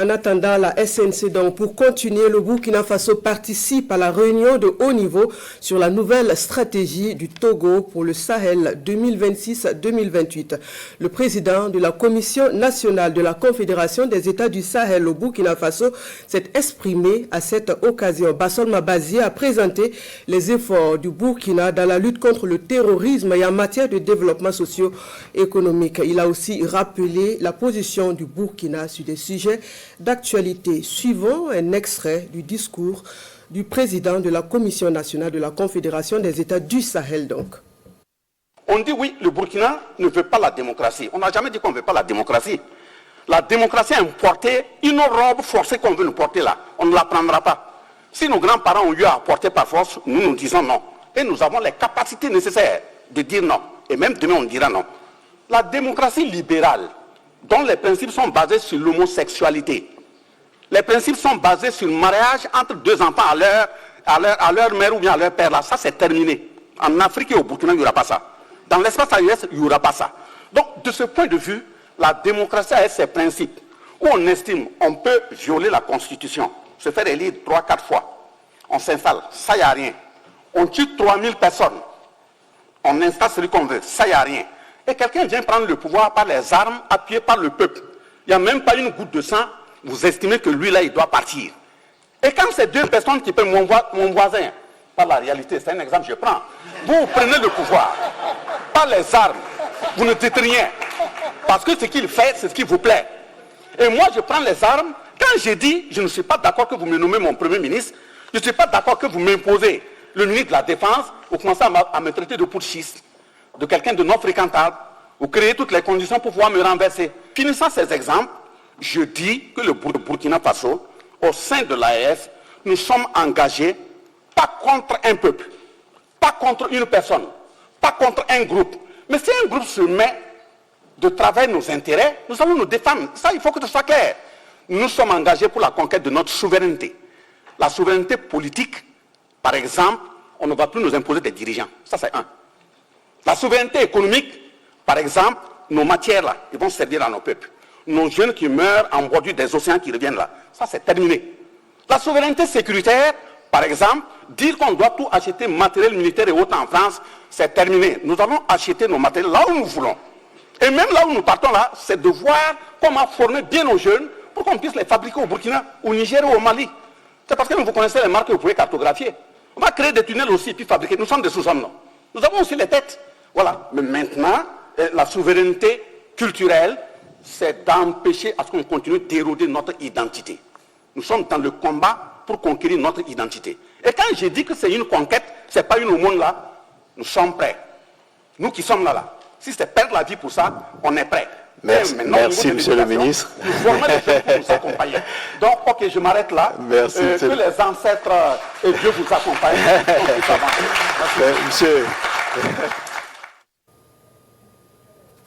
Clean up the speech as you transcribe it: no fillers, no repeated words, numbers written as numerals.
En attendant, la SNC, donc, pour continuer, le Burkina Faso participe à la réunion de haut niveau sur la nouvelle stratégie du Togo pour le Sahel 2026-2028. Le président de la Commission nationale de la Confédération des États du Sahel au Burkina Faso s'est exprimé à cette occasion. Bassol Mabazi a présenté les efforts du Burkina dans la lutte contre le terrorisme et en matière de développement socio-économique. Il a aussi rappelé la position du Burkina sur des sujets d'actualité. Suivant un extrait du discours du président de la Commission nationale de la Confédération des États du Sahel. Donc. On dit oui, le Burkina ne veut pas la démocratie. On n'a jamais dit qu'on ne veut pas la démocratie. La démocratie a importé une robe forcée qu'on veut nous porter là. On ne la prendra pas. Si nos grands-parents ont eu à porter par force, nous disons non. Et nous avons les capacités nécessaires de dire non. Et même demain, on dira non. La démocratie libérale, dont les principes sont basés sur l'homosexualité. Les principes sont basés sur le mariage entre deux enfants à leur mère ou bien à leur père. Là, ça, c'est terminé. En Afrique et au Burkina, il n'y aura pas ça. Dans l'espace AES, il n'y aura pas ça. Donc, de ce point de vue, la démocratie a ses principes. Où on estime on peut violer la Constitution, se faire élire 3-4 fois. On s'installe, ça, il n'y a rien. On tue 3000 personnes. On installe celui qu'on veut, ça, il n'y a rien. Et quelqu'un vient prendre le pouvoir par les armes, appuyé par le peuple. Il n'y a même pas une goutte de sang. Vous estimez que lui, là, il doit partir. Et quand c'est deux personnes qui prennent mon voisin, par la réalité, c'est un exemple que je prends, vous prenez le pouvoir, par les armes, vous ne dites rien. Parce que ce qu'il fait, c'est ce qui vous plaît. Et moi, je prends les armes. Quand j'ai dit, je ne suis pas d'accord que vous me nommez mon Premier ministre, je ne suis pas d'accord que vous m'imposez le ministre de la Défense, vous commencez à me traiter de putschiste, de quelqu'un de non fréquentable, vous créez toutes les conditions pour pouvoir me renverser. Finissant ces exemples, je dis que le Burkina Faso, au sein de l'AES, nous sommes engagés, pas contre un peuple, pas contre une personne, pas contre un groupe. Mais si un groupe se met de travailler nos intérêts, nous allons nous défendre. Ça, il faut que ce soit clair. Nous sommes engagés pour la conquête de notre souveraineté. La souveraineté politique, par exemple, on ne va plus nous imposer des dirigeants. Ça, c'est un. La souveraineté économique, par exemple, nos matières là, ils vont servir à nos peuples. Nos jeunes qui meurent en bordure des océans qui reviennent là, ça c'est terminé. La souveraineté sécuritaire, par exemple, dire qu'on doit tout acheter matériel militaire et autres en France, c'est terminé. Nous allons acheter nos matériels là où nous voulons. Et même là où nous partons là, c'est de voir comment former bien nos jeunes pour qu'on puisse les fabriquer au Burkina, au Niger ou au Mali. C'est parce que vous connaissez les marques que vous pouvez cartographier. On va créer des tunnels aussi et puis fabriquer. Nous sommes des sous-hommes, non? Nous avons aussi les têtes. Voilà. Mais maintenant, la souveraineté culturelle, c'est d'empêcher à ce qu'on continue d'éroder notre identité. Nous sommes dans le combat pour conquérir notre identité. Et quand j'ai dit que c'est une conquête, ce n'est pas une aumône là, nous sommes prêts. Nous qui sommes là. Si c'est perdre la vie pour ça, on est prêts. Merci, merci monsieur le ministre. Nous formons des gens pour nous accompagner. Donc, ok, je m'arrête là. Merci. Que les ancêtres et Dieu vous accompagnent. Monsieur.